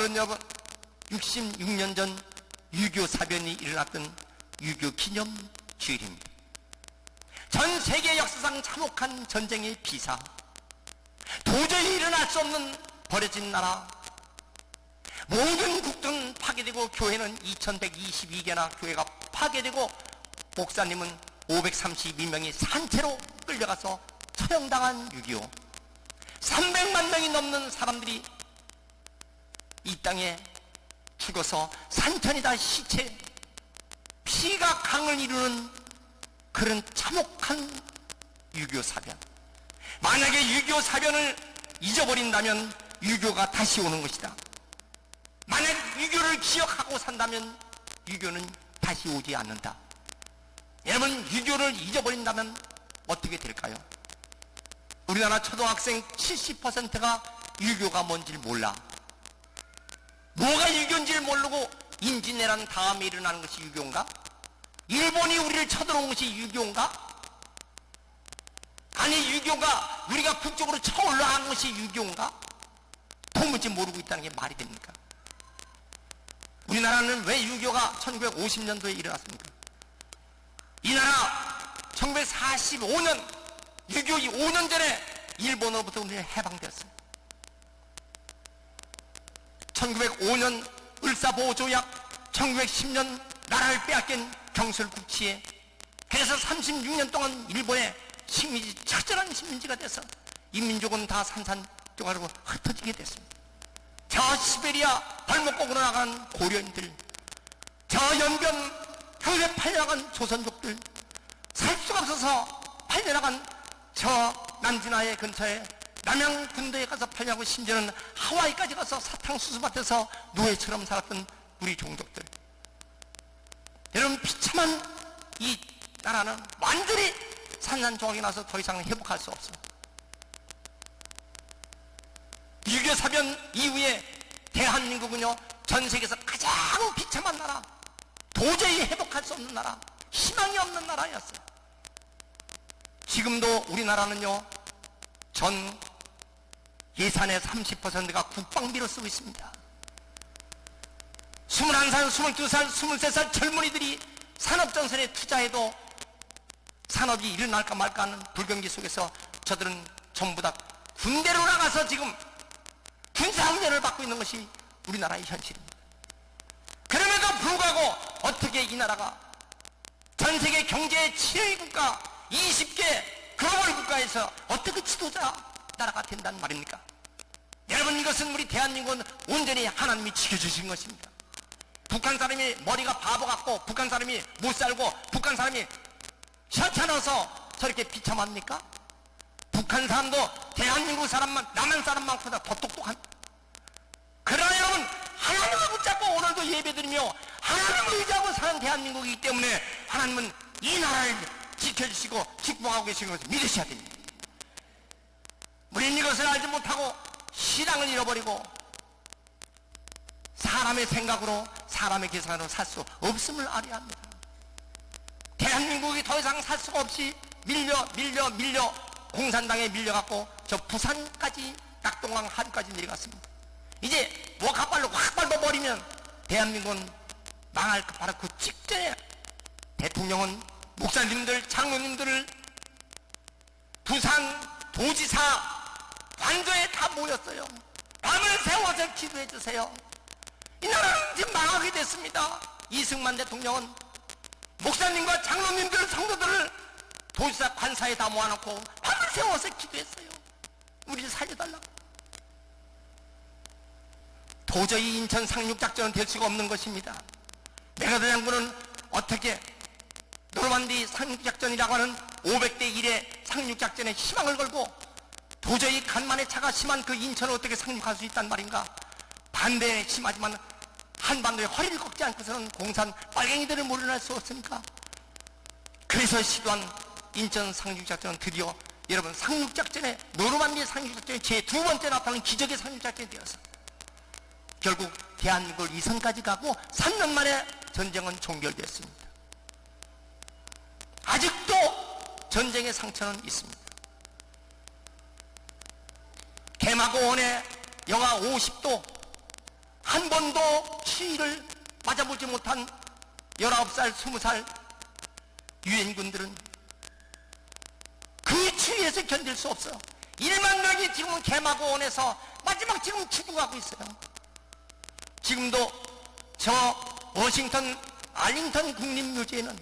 오늘은 여러분 66년 전 6.25 사변이 일어났던 6.25 기념주일입니다. 전 세계 역사상 참혹한 전쟁의 비사, 도저히 일어날 수 없는 버려진 나라, 모든 국들은 파괴되고 교회는 2122개나 교회가 파괴되고 목사님은 532명이 산채로 끌려가서 처형당한 6.25, 300만 명이 넘는 사람들이 이 땅에 죽어서 산천이 다 시체, 피가 강을 이루는 그런 참혹한 6.25 사변. 만약에 6.25 사변을 잊어버린다면 6.25가 다시 오는 것이다. 만약 6.25를 기억하고 산다면 6.25는 다시 오지 않는다. 여러분, 6.25를 잊어버린다면 어떻게 될까요? 우리나라 초등학생 70%가 6.25가 뭔지를 몰라. 뭐가 6.25인지를 모르고 임진왜란 다음에 일어나는 것이 6.25인가? 일본이 우리를 쳐들어온 것이 6.25인가? 아니, 6.25가 우리가 북쪽으로 쳐올라간 것이 6.25인가? 도무지 모르고 있다는 게 말이 됩니까? 우리나라는 왜 6.25가 1950년도에 일어났습니까? 이 나라 1945년 6.25 5년 전에 일본으로부터 우리는 해방되었어요. 1905년 을사보호조약, 1910년 나라를 빼앗긴 경술국치에, 그래서 36년 동안 일본의 식민지, 처절한 식민지가 돼서 이 민족은 다 산산조각으로 흩어지게 됐습니다. 저 시베리아 발목곡으로 나간 고려인들, 저 연변 흙에 팔려나간 조선족들, 살 수가 없어서 팔려나간 저 남진아의 근처에 남양 군도에 가서 팔려나고, 심지어는 하와이까지 가서 사탕수수밭에서 노예처럼 살았던 우리 종족들. 여러분, 비참한 이 나라는 완전히 산산조각이 나서 더 이상 회복할 수 없어. 6.25 사변 이후에 대한민국은요, 전 세계에서 가장 비참한 나라, 도저히 회복할 수 없는 나라, 희망이 없는 나라였어요. 지금도 우리나라는요, 전 예산의 30%가 국방비로 쓰고 있습니다. 21살, 22살, 23살 젊은이들이 산업전선에 투자해도 산업이 일어날까 말까 하는 불경기 속에서 저들은 전부 다 군대로 나가서 지금 군사훈련을 받고 있는 것이 우리나라의 현실입니다. 그럼에도 불구하고 어떻게 이 나라가 전 세계 경제 7위 국가 20개 글로벌 국가에서 어떻게 지도자 나라가 된다는 말입니까? 여러분, 이것은 우리 대한민국은 온전히 하나님이 지켜주신 것입니다. 북한 사람이 머리가 바보 같고, 북한 사람이 못 살고, 북한 사람이 현찮아서 저렇게 비참합니까? 북한 사람도 대한민국 사람만, 남한 사람만보다 더 똑똑합니다. 그러나 여러분, 하나님을 붙잡고 오늘도 예배드리며 하나님을 의지하고 사는 대한민국이기 때문에 하나님은 이 나라를 지켜주시고 축복하고 계시는 것을 믿으셔야 됩니다. 우리는 이것을 알지 못하고 신앙을 잃어버리고 사람의 생각으로, 사람의 계산으로 살 수 없음을 알아야 합니다. 대한민국이 더 이상 살 수가 없이 밀려 공산당에 밀려갖고 저 부산까지, 낙동강 하류까지 내려갔습니다. 이제 목합발로 확 밟아버리면 대한민국은 망할 바로 그 직전에 대통령은 목사님들, 장로님들을 부산 도지사 관저에 다 모였어요. 밤을 새워서 기도해 주세요. 이 나라는 지금 망하게 됐습니다. 이승만 대통령은 목사님과 장로님들, 성도들을 도지사 관사에 다 모아놓고 밤을 새워서 기도했어요. 우리를 살려달라고. 도저히 인천 상륙작전은 될 수가 없는 것입니다. 메가더 장군은 어떻게 노르만디 상륙작전이라고 하는 500대 1의 상륙작전에 희망을 걸고 도저히 간만의 차가 심한 그 인천을 어떻게 상륙할 수 있단 말인가? 반대에 심하지만 한반도에 허리를 꺾지 않고서는 공산 빨갱이들을 몰아낼 수 없으니까, 그래서 시도한 인천 상륙작전은 드디어 여러분 상륙작전에, 노르만디 상륙작전이 제 두 번째 나타나는 기적의 상륙작전이 되어서 결국 대한민국을 이선까지 가고 3년 만에 전쟁은 종결됐습니다. 아직도 전쟁의 상처는 있습니다. 개마고원에 영하 50도, 한 번도 추위를 맞아보지 못한 19살, 20살 유엔군들은 그 추위에서 견딜 수 없어. 1만 명이 지금은 개마고원에서 마지막 지금 죽어가고 있어요. 지금도 저 워싱턴 알링턴 국립묘지에는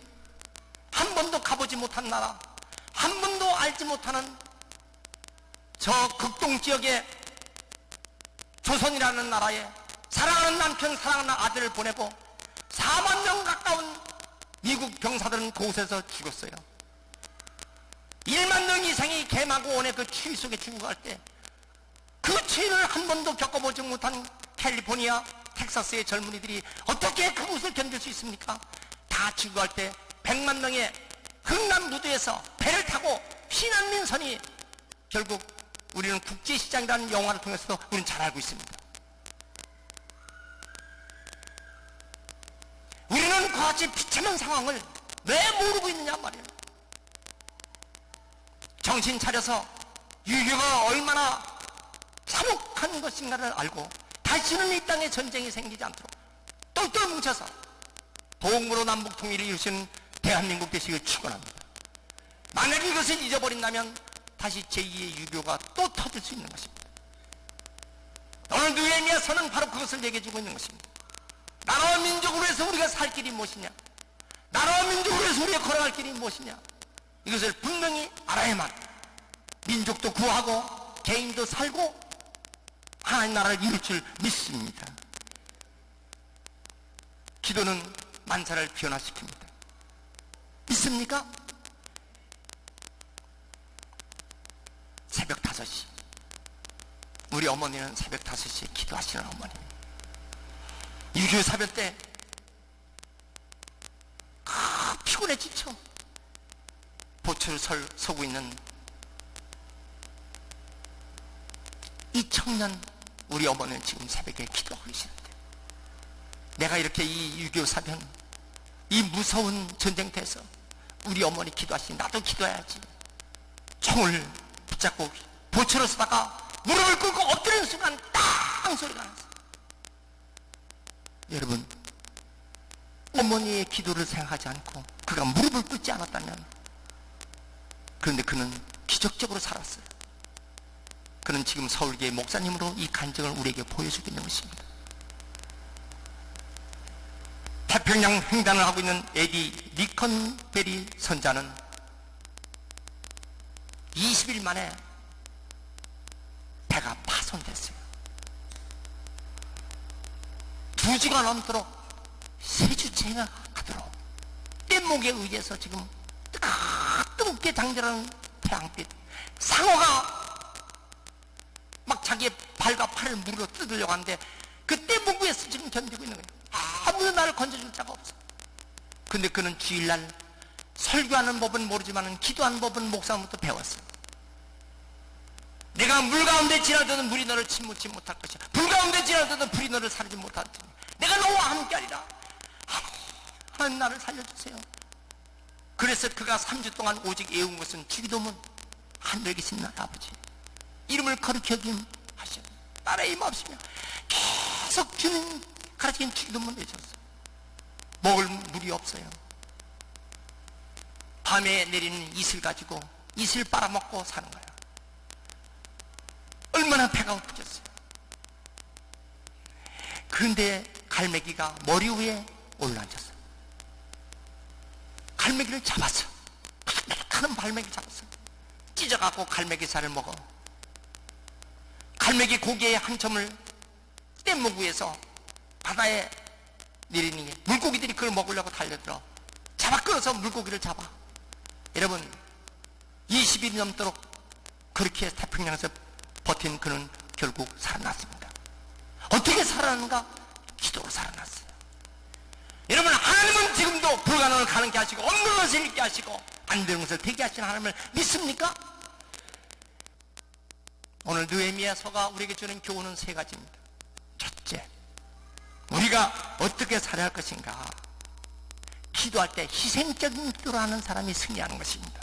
한 번도 가보지 못한 나라, 한 번도 알지 못하는 저 극동 지역에 조선이라는 나라에 사랑하는 남편, 사랑하는 아들을 보내고 4만 명 가까운 미국 병사들은 그곳에서 죽었어요. 1만 명 이상이 개마고원의 그 추위 속에 죽어갈 때 그 추위를 한 번도 겪어보지 못한 캘리포니아, 텍사스의 젊은이들이 어떻게 그곳을 견딜 수 있습니까? 다 죽어갈 때 100만 명의 흥남무도에서 배를 타고 피난민선이 결국 우리는 국제시장이라는 영화를 통해서도 우리는 잘 알고 있습니다. 우리는 그같이 비참한 상황을 왜 모르고 있느냐 말이에요. 정신 차려서 유교가 얼마나 참혹한 것인가를 알고 다시는 이 땅에 전쟁이 생기지 않도록 똘똘 뭉쳐서 동으로 남북 통일을 이루신 대한민국 되시길 축원합니다. 만약 이것을 잊어버린다면 다시 제2의 유교가 또 터질 수 있는 것입니다. 오늘 느헤미야서는 바로 그것을 얘기해주고 있는 것입니다. 나라와 민족으로 해서 우리가 살 길이 무엇이냐, 나라와 민족으로 해서 우리가 걸어갈 길이 무엇이냐, 이것을 분명히 알아야만 민족도 구하고 개인도 살고 하나님 나라를 이룰 줄 믿습니다. 기도는 만사를 변화시킵니다. 믿습니까? 새벽 5시, 우리 어머니는 새벽 5시에 기도하시는 어머니. 6.25 사변 때 피곤해 지쳐 보초를 서고 있는 이 청년, 우리 어머니는 지금 새벽에 기도하고 계시는데, 내가 이렇게 이 6.25 사변, 이 무서운 전쟁터에서 우리 어머니 기도하시니 나도 기도해야지. 총을 붙잡고 보초로 서다가 무릎을 꿇고 엎드리는 순간 땅 소리가 났어요. 여러분, 어머니의 기도를 생각하지 않고 그가 무릎을 꿇지 않았다면, 그런데 그는 기적적으로 살았어요. 그는 지금 서울교회 목사님으로 이 간증을 우리에게 보여주고 있는 것입니다. 태평양 횡단을 하고 있는 에디 리컨베리 선자는 20일 만에 배가 파손됐어요. 2주가 넘도록 3주째나 하도록 뗏목에 의해서 지금 뜨겁게 장렬하는 태양빛, 상어가 막 자기의 발과 팔을 물어 뜯으려고 하는데 그 뗏목 위에서 지금 견디고 있는 거예요. 아무도 나를 건져줄 자가 없어. 근데 그는 주일날 설교하는 법은 모르지만 기도하는 법은 목사부터 배웠어요. 내가 물 가운데 지나더라도 물이 너를 침몰치 못할 것이야. 불 가운데 지나더라도 불이 너를 사르지 못할 테니 내가 너와 함께하리라. 하나님 나를 살려주세요. 그래서 그가 3주 동안 오직 애운 것은 주기도문, 하늘에 계신 나의 아버지 이름을 거룩히 여김 하시오. 나라의 힘 없으며 계속 주님 가르친 주기도문 외쳤어요. 먹을 물이 없어요. 밤에 내리는 이슬 가지고 이슬 빨아먹고 사는 거야. 얼마나 배가 고프겠어요. 그런데 갈매기가 머리 위에 올라앉았어. 갈매기를 잡았어. 큰 갈매기 잡았어. 찢어갖고 갈매기 살을 먹어. 갈매기 고기의 한 점을 뗏목 위에서 바다에 내리니 물고기들이 그걸 먹으려고 달려들어. 잡아 끌어서 물고기를 잡아. 여러분, 20일이 넘도록 그렇게 태평양에서 버틴 그는 결국 살아났습니다. 어떻게 살아났는가? 기도로 살아났어요. 여러분, 하나님은 지금도 불가능을 가능케 하시고 없는 것을 있게 하시고 안 되는 것을 되게 하시는 하나님을 믿습니까? 오늘 느헤미야서가 우리에게 주는 교훈은 3가지입니다. 첫째, 우리가 어떻게 살아야 할 것인가? 기도할 때 희생적인 기도를 하는 사람이 승리하는 것입니다.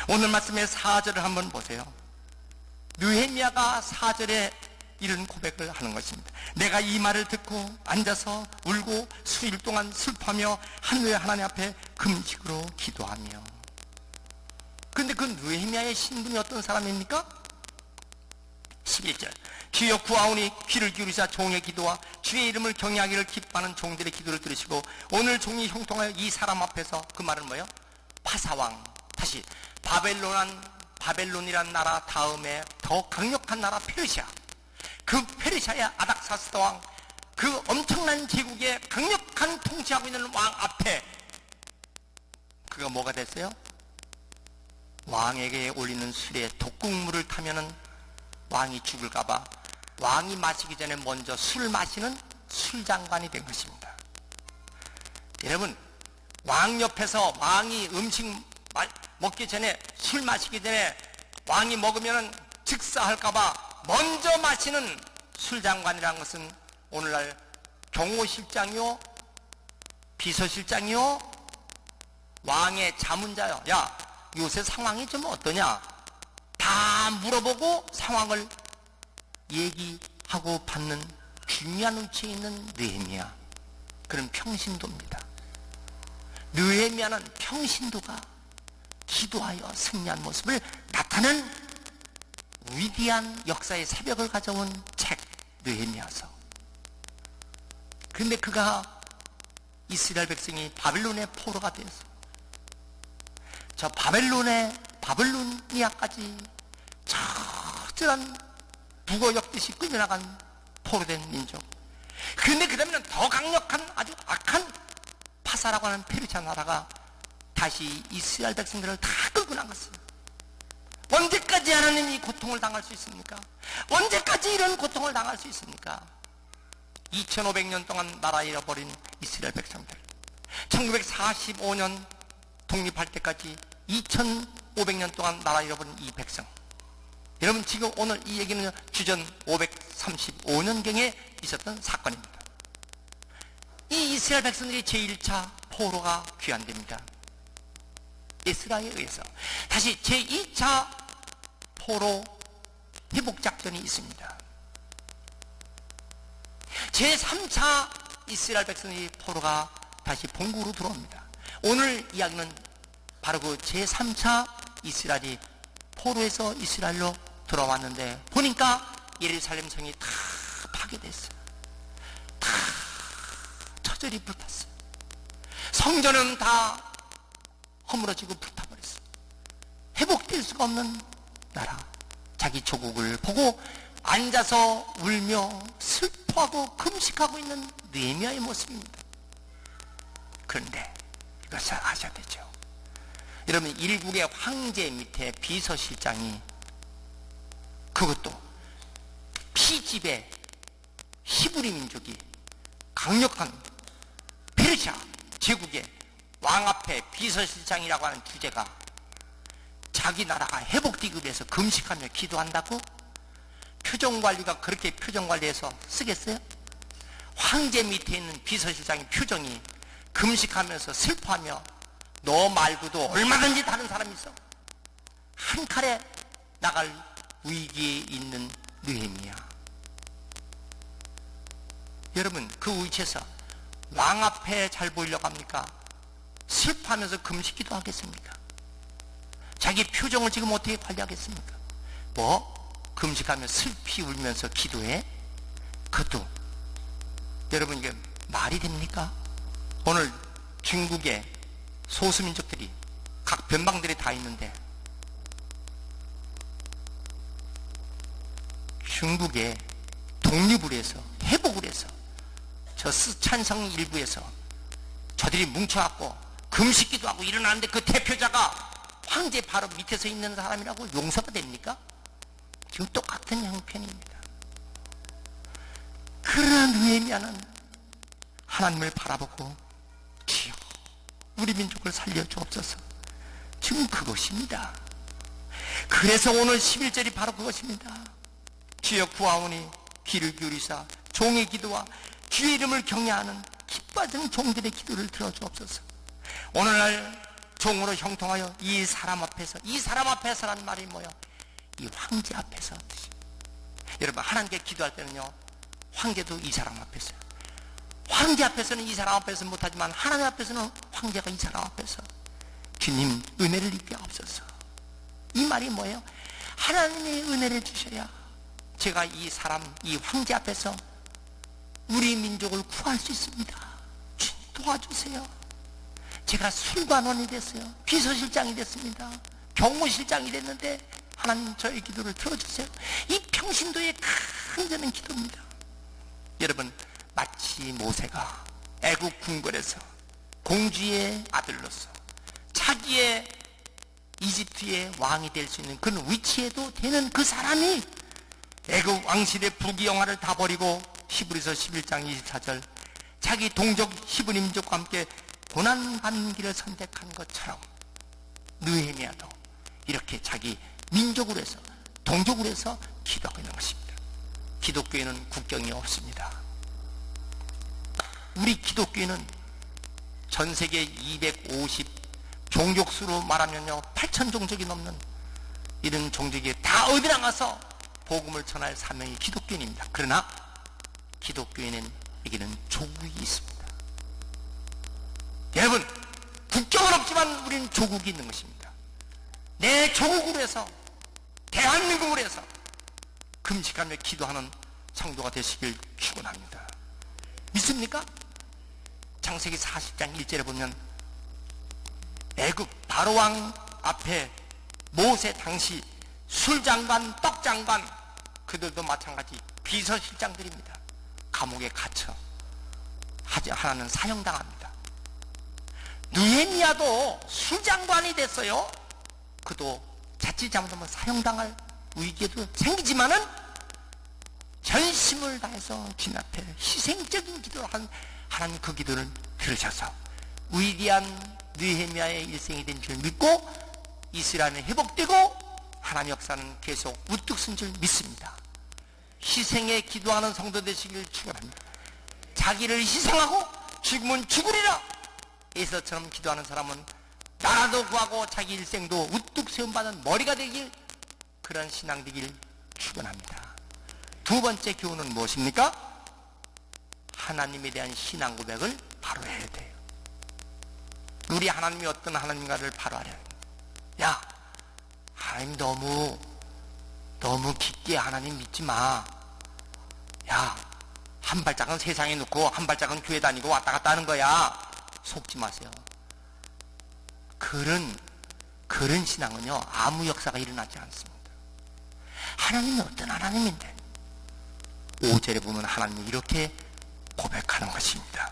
오늘 말씀의 4절을 한번 보세요. 느헤미야가 4절에 이런 고백을 하는 것입니다. 내가 이 말을 듣고 앉아서 울고 수일 동안 슬퍼하며 하늘의 하나님 앞에 금식으로 기도하며. 그런데 그 느헤미야의 신분이 어떤 사람입니까? 11절 주여 구하오니 귀를 기울이사 종의 기도와 주의 이름을 경외하기를 기뻐하는 종들의 기도를 들으시고 오늘 종이 형통하여 이 사람 앞에서. 그 말은 뭐예요? 파사왕, 다시 바벨론이란 나라 다음에 더 강력한 나라 페르시아, 그 페르시아의 아닥사스다 왕, 그 엄청난 제국의 강력한 통치하고 있는 왕 앞에 그가 뭐가 됐어요? 왕에게 올리는 술에 독국물을 타면은 왕이 죽을까봐 왕이 마시기 전에 먼저 술을 마시는 술장관이 된 것입니다. 여러분, 왕 옆에서 왕이 음식 먹기 전에, 술 마시기 전에 왕이 먹으면 즉사할까봐 먼저 마시는 술장관이라는 것은 오늘날 경호실장이요, 비서실장이요, 왕의 자문자요. 야, 요새 상황이 좀 어떠냐? 다 물어보고 상황을 얘기하고 받는 중요한 위치에 있는 느헤미야. 그런 평신도입니다. 느헤미야는 평신도가 기도하여 승리한 모습을 나타낸 위대한 역사의 새벽을 가져온 책 느헤미야서. 그런데 그가 이스라엘 백성이 바벨론의 포로가 되어서 저 바벨로니아까지 처절한 북어 엮듯이 끌려나간 포로된 민족. 그런데 그러면 더 강력한 아주 악한 파사라고 하는 페르시아 나라가 다시 이스라엘 백성들을 다 끌고 나갔어요. 언제까지 하나님이 이 고통을 당할 수 있습니까? 언제까지 이런 고통을 당할 수 있습니까? 2500년 동안 나라 잃어버린 이스라엘 백성들, 1945년 독립할 때까지 2500년 동안 나라 잃어버린 이 백성. 여러분, 지금 오늘 이 얘기는 주전 535년경에 있었던 사건입니다. 이 이스라엘 백성들이 제1차 포로가 귀환됩니다. 에스라에 의해서 다시 제2차 포로 회복작전이 있습니다. 제3차 이스라엘 백성들이 포로가 다시 본국으로 들어옵니다. 오늘 이야기는 바로 그 제3차 이스라엘이 포로에서 이스라엘로 들어왔는데 보니까 예루살렘 성이 다 파괴됐어요. 다 처절히 불탔어요. 성전은 다 허물어지고 불타버렸어요. 회복될 수가 없는 나라, 자기 조국을 보고 앉아서 울며 슬퍼하고 금식하고 있는 느헤미야의 모습입니다. 그런데 이것을 아셔야 되죠. 여러분, 일국의 황제 밑에 비서실장이, 그것도 피집의 히브리 민족이 강력한 페르시아 제국의 왕 앞에 비서실장이라고 하는 주제가 자기 나라가 회복되기 위해서 금식하며 기도한다고? 표정관리가 그렇게 표정관리해서 쓰겠어요? 황제 밑에 있는 비서실장의 표정이 금식하면서 슬퍼하며 너 말고도 얼마든지 다른 사람이 있어, 한 칼에 나갈 위기에 있는 느헤미야. 여러분, 그 위치에서 왕 앞에 잘 보이려고 합니까? 슬퍼하면서 금식기도 하겠습니까? 자기 표정을 지금 어떻게 관리하겠습니까? 뭐? 금식하며 슬피 울면서 기도해? 그것도 여러분, 이게 말이 됩니까? 오늘 중국의 소수민족들이 각 변방들이 다 있는데 중국의 독립을 해서 회복을 해서 저 스촨성 일부에서 저들이 뭉쳐갖고 금식기도 하고 일어나는데 그 대표자가 황제 바로 밑에서 있는 사람이라고 용서가 됩니까? 지금 똑같은 형편입니다. 그러나 느헤미야는 하나님을 바라보고 주여 우리 민족을 살려주옵소서. 지금 그것입니다. 그래서 오늘 11절이 바로 그것입니다. 주여 구하오니 귀를 기울이사 종의 기도와 주의 이름을 경외하는 기뻐하는 종들의 기도를 들어주옵소서. 오늘날 종으로 형통하여 이 사람 앞에서, 이 사람 앞에서라는 말이 뭐예요? 이 황제 앞에서, 여러분, 하나님께 기도할 때는요, 황제도 이 사람 앞에서요. 황제 앞에서는 이 사람 앞에서 못하지만 하나님 앞에서는 황제가 이 사람 앞에서 주님 은혜를 입게 하옵소서. 이 말이 뭐예요? 하나님의 은혜를 주셔야 제가 이 사람, 이 황제 앞에서 우리 민족을 구할 수 있습니다. 주님 도와주세요. 제가 술관원이 됐어요. 비서실장이 됐습니다. 경무실장이 됐는데 하나님 저의 기도를 들어주세요. 이 평신도의 간절한 기도입니다. 여러분, 마치 모세가 애국 궁궐에서 공주의 아들로서 자기의 이집트의 왕이 될 수 있는 그런 위치에도 되는 그 사람이 애국 왕실의 부귀영화를 다 버리고 히브리서 11장 24절 자기 동족 히브리 민족과 함께 고난받는 길을 선택한 것처럼 느헤미야도 이렇게 자기 민족으로 해서 동족으로 해서 기도하고 있는 것입니다. 기독교에는 국경이 없습니다. 우리 기독교에는 전 세계 250 종족수로 말하면요 8천 종족이 넘는 이런 종족이 다 어디나 가서 복음을 전할 사명이 기독교인입니다. 그러나 기독교인은 여기는 조국이 있습니다. 여러분, 국경은 없지만 우리는 조국이 있는 것입니다. 내 조국으로 해서 대한민국으로 해서 금식하며 기도하는 성도가 되시길 축원합니다. 믿습니까? 창세기 40장 1절에 보면 애굽 바로왕 앞에 모세 당시 술장관, 떡장관 그들도 마찬가지 비서실장들입니다. 감옥에 갇혀 하나는 사형당합니다. 느헤미야도 술장관이 됐어요. 그도 자칫 잘못하면 사형당할 위기도 생기지만은 전심을 다해서 주님 앞에 희생적인 기도를 한 하나님 그 기도를 들으셔서 위대한 느헤미야의 일생이 된 줄 믿고 이스라엘은 회복되고 하나님 역사는 계속 우뚝 선 줄 믿습니다. 희생에 기도하는 성도 되시길 축원합니다. 자기를 희생하고 죽으면 죽으리라 에서처럼 기도하는 사람은 나라도 구하고 자기 일생도 우뚝 세움받은 머리가 되길 그런 신앙 되길 축원합니다. 두 번째 교훈은 무엇입니까? 하나님에 대한 신앙 고백을 바로 해야 돼요. 우리 하나님이 어떤 하나님인가를 바로 알아야 돼요. 야, 하나님 너무 깊게 하나님 믿지 마. 야, 한 발짝은 세상에 놓고 한 발짝은 교회 다니고 왔다 갔다 하는 거야. 속지 마세요. 그런 신앙은요 아무 역사가 일어나지 않습니다. 하나님이 어떤 하나님인데 5절에 보면 하나님이 이렇게 고백하는 것입니다.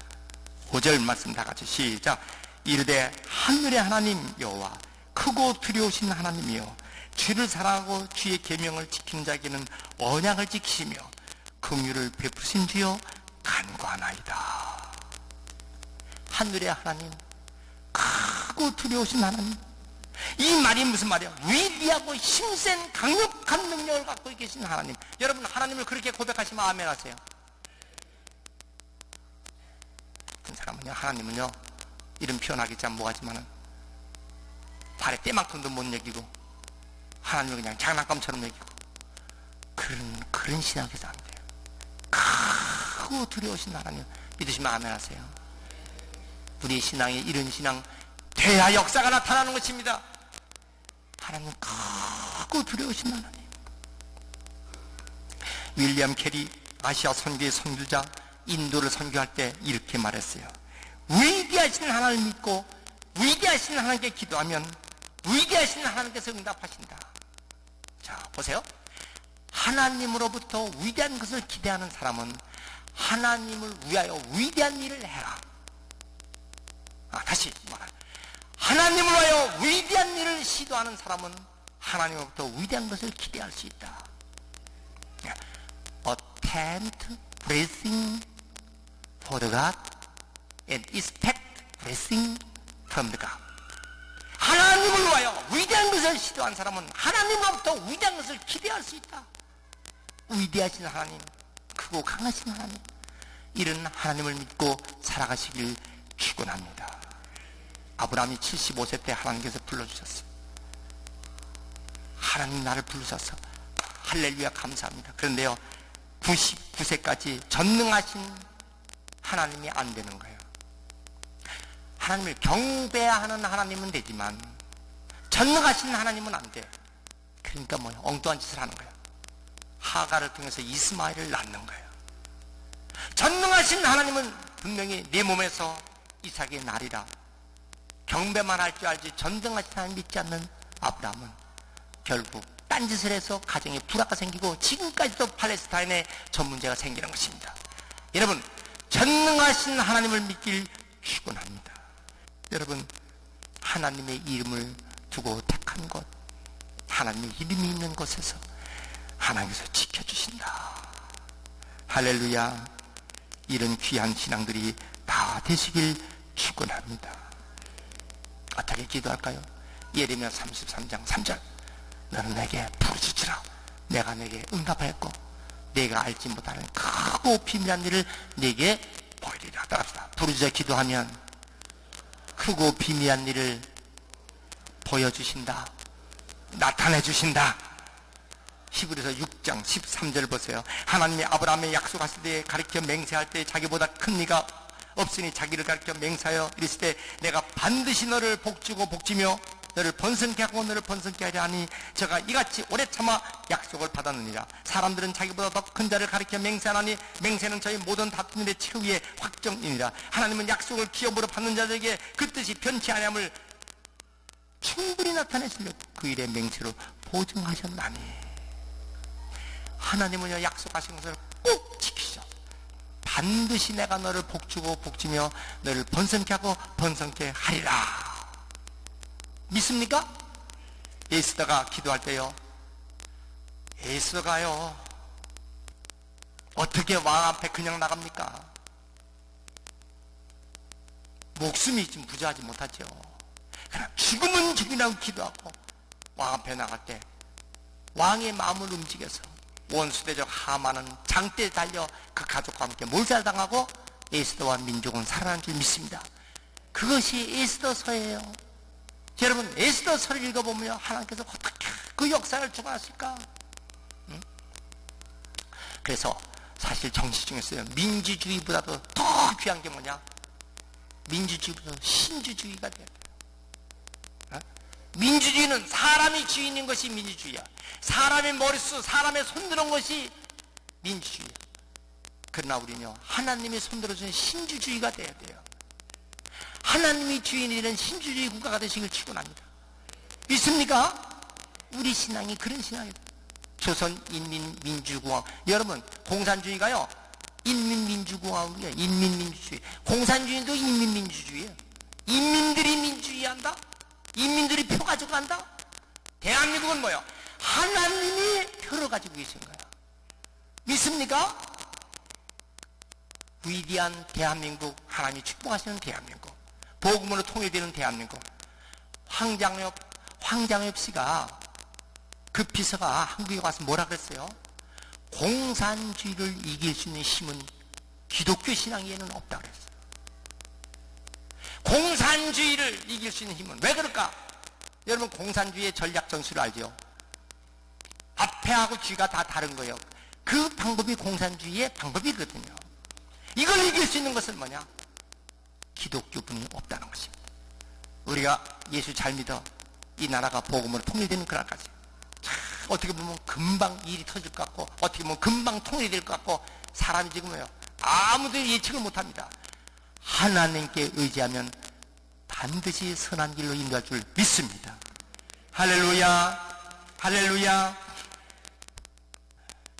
5절 말씀 다 같이 시작. 이르되 하늘의 하나님 여호와 크고 두려우신 하나님이여 주를 사랑하고 주의 계명을 지키는 자에게는 언약을 지키시며 긍휼을 베푸신 주여 간구하나이다. 하늘의 하나님, 크고 두려우신 하나님. 이 말이 무슨 말이야? 위대하고 힘센 강력한 능력을 갖고 계신 하나님. 여러분, 하나님을 그렇게 고백하시면 아멘 하세요. 어떤 사람은요, 하나님은요 이런 표현하기 참 뭐하지만은 발에 때만큼도 못 여기고 하나님을 그냥 장난감처럼 여기고 그런 신앙에서 안 돼요. 크고 두려우신 하나님 믿으시면 아멘 하세요. 우리 신앙에 이런 신앙 돼야 역사가 나타나는 것입니다. 하나님 크고 두려우신 하나님. 윌리엄 캐리 아시아 선교의 선교자 인도를 선교할 때 이렇게 말했어요. 위대하신 하나님을 믿고 위대하신 하나님께 기도하면 위대하신 하나님께서 응답하신다. 자, 보세요. 하나님으로부터 위대한 것을 기대하는 사람은 하나님을 위하여 위대한 일을 해라. 다시 말하면 하나님을 위하여 위대한 일을 시도하는 사람은 하나님으로부터 위대한 것을 기대할 수 있다. Attempt blessing for the God and expect blessing from the God. 하나님을 위하여 위대한 것을 시도한 사람은 하나님으로부터 위대한 것을 기대할 수 있다. 위대하신 하나님, 크고 강하신 하나님, 이런 하나님을 믿고 살아가시길 축원합니다. 아브라함이 75세 때 하나님께서 불러주셨어요. 하나님 나를 부르셔서 할렐루야 감사합니다. 그런데요 99세까지 전능하신 하나님이 안 되는 거예요. 하나님을 경배하는 하나님은 되지만 전능하신 하나님은 안 돼. 그러니까 뭐야 엉뚱한 짓을 하는 거예요. 하가를 통해서 이스마엘을 낳는 거예요. 전능하신 하나님은 분명히 내 몸에서 이삭이 나리라. 경배만 할 줄 알지 전능하신 하나님 믿지 않는 아브라함은 결국 딴짓을 해서 가정에 불화가 생기고 지금까지도 팔레스타인에 전 문제가 생기는 것입니다. 여러분 전능하신 하나님을 믿길 축원합니다. 여러분 하나님의 이름을 두고 택한 것, 하나님의 이름이 있는 곳에서 하나님께서 지켜주신다. 할렐루야. 이런 귀한 신앙들이 다 되시길 축원합니다. 어떻게 기도할까요? 예레미야 33장 3절 너는 내게 부르짖으라. 내가 내게 응답하였고 내가 알지 못하는 크고 비밀한 일을 내게 보이리라. 따라합시다. 부르짖어 기도하면 크고 비밀한 일을 보여주신다. 나타내 주신다. 히브리서 6장 13절 보세요. 하나님이 아브라함의 약속하실 때 가르쳐 맹세할 때 자기보다 큰 이가 없으니 자기를 가르쳐 맹세하여 이르실 때 내가 반드시 너를 복주고 복지며 너를 번성케 하고 너를 번성케 하려 하니 저가 이같이 오래 참아 약속을 받았느니라. 사람들은 자기보다 더 큰 자를 가르쳐 맹세하나니 맹세는 저희 모든 다툼의 최후의 확정이니라. 하나님은 약속을 기업으로 받는 자들에게 그 뜻이 변치 아니함을 충분히 나타내시려 그 일의 맹세로 보증하셨나니. 하나님은요 약속하신 것을 꼭 지키시죠. 반드시 내가 너를 복주고 복지며 너를 번성케 하고 번성케 하리라. 믿습니까? 에스더가 기도할 때요, 에스더가요 어떻게 왕 앞에 그냥 나갑니까? 목숨이 지금 부자하지 못하죠. 그러나 죽으면 죽이라고 기도하고 왕 앞에 나갈 때 왕의 마음을 움직여서 원수대적 하만은 장대에 달려 그 가족과 함께 몰살당하고 에스더와 민족은 살아난 줄 믿습니다. 그것이 에스더서예요. 여러분 에스더서를 읽어보면 하나님께서 어떻게 그 역사를 주관하실까? 그래서 사실 정치 중에서요 민주주의보다도 더 귀한 게 뭐냐? 민주주의보다 신주주의가 돼요. 민주주의는 사람이 주인인 것이 민주주의야. 사람의 머릿수, 사람의 손들은 것이 민주주의야. 그러나 우리는요 하나님이 손들어주는 신주주의가 돼야 돼요. 하나님이 주인이 되는 신주주의 국가가 되시길 축원합니다. 믿습니까? 우리 신앙이 그런 신앙이에요. 조선인민민주공화국. 여러분 공산주의가요 인민민주공화국이에요. 인민민주주의. 공산주의도 인민민주주의예요. 인민들이 민주주의한다? 인민들이 표 가지고 간다? 대한민국은 뭐예요? 하나님이 표를 가지고 계신 거예요. 믿습니까? 위대한 대한민국, 하나님이 축복하시는 대한민국, 복음으로 통일되는 대한민국. 황장엽 씨가 그 비서가 한국에 와서 뭐라 그랬어요? 공산주의를 이길 수 있는 힘은 기독교 신앙에는 없다 그랬어요. 공산주의를 이길 수 있는 힘은 왜 그럴까? 여러분 공산주의의 전략 전술을 알죠? 앞에하고 뒤가 다 다른 거예요. 그 방법이 공산주의의 방법이거든요. 이걸 이길 수 있는 것은 뭐냐? 기독교분이 없다는 것입니다. 우리가 예수 잘 믿어 이 나라가 복음으로 통일되는 그날까지 어떻게 보면 금방 일이 터질 것 같고 어떻게 보면 금방 통일이 될 것 같고 사람이 지금요 아무도 예측을 못합니다. 하나님께 의지하면 반드시 선한 길로 인도할 줄 믿습니다. 할렐루야, 할렐루야.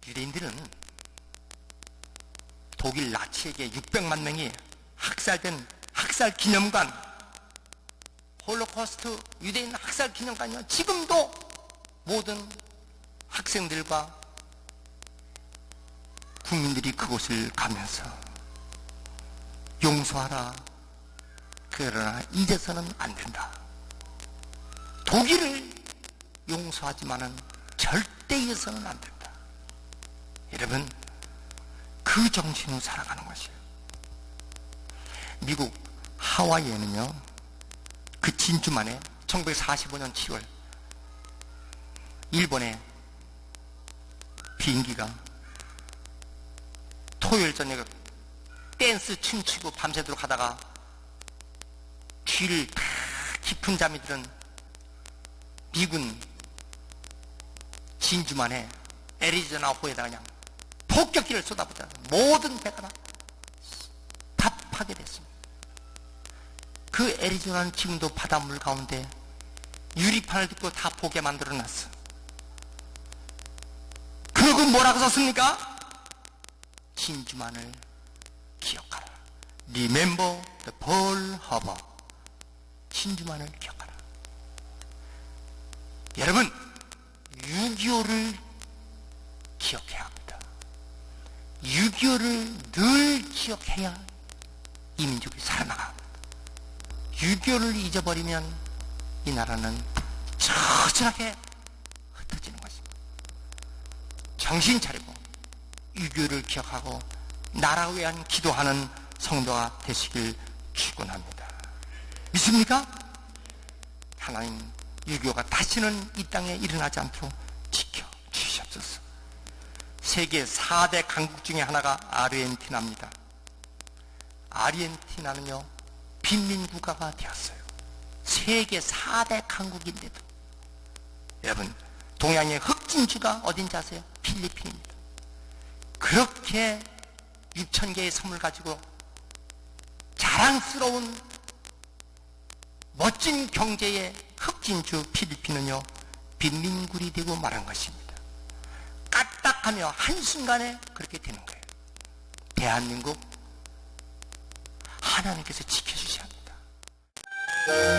유대인들은 독일 나치에게 600만 명이 학살된 학살 기념관, 홀로코스트 유대인 학살 기념관이요 지금도 모든 학생들과 국민들이 그곳을 가면서 용서하라. 그러나 이제서는 안 된다. 독일을 용서하지만은 절대 이제서는 안 된다. 여러분 그 정신으로 살아가는 것이에요. 미국 하와이에는요 그 진주만에 1945년 7월 일본에 비행기가 토요일 저녁에 댄스 춤추고 밤새도록 하다가 귀를 다 깊은 잠이 들은 미군 진주만에 애리조나 호에다가 그냥 폭격기를 쏟아붓자 모든 배가 다 답하게 됐습니다. 그 애리조나는 지금도 바닷물 가운데 유리판을 딛고 다 보게 만들어놨어. 그리고 뭐라고 썼습니까? 진주만을 기억하라. Remember the Pearl Harbor. 진주만을 기억하라. 여러분, 6.25를 기억해야 합니다. 6.25를 늘 기억해야 이 민족이 살아나갑니다. 6.25를 잊어버리면 이 나라는 처절하게 흩어지는 것입니다. 정신 차리고 6.25를 기억하고 나라를 위한 기도하는 성도가 되시길 축원합니다. 믿습니까? 하나님 6.25가 다시는 이 땅에 일어나지 않도록 지켜주시옵소서. 세계 4대 강국 중에 하나가 아르헨티나입니다. 아르헨티나는요 빈민국가가 되었어요. 세계 4대 강국인데도. 여러분, 동양의 흑진주가 어딘지 아세요? 필리핀입니다. 그렇게 6,000개의 섬을 가지고 자랑스러운 멋진 경제의 흑진주 필리핀은요 빈민굴이 되고 말한 것입니다. 까딱하며 한순간에 그렇게 되는 거예요. 대한민국 하나님께서 지켜주셔야 합니다.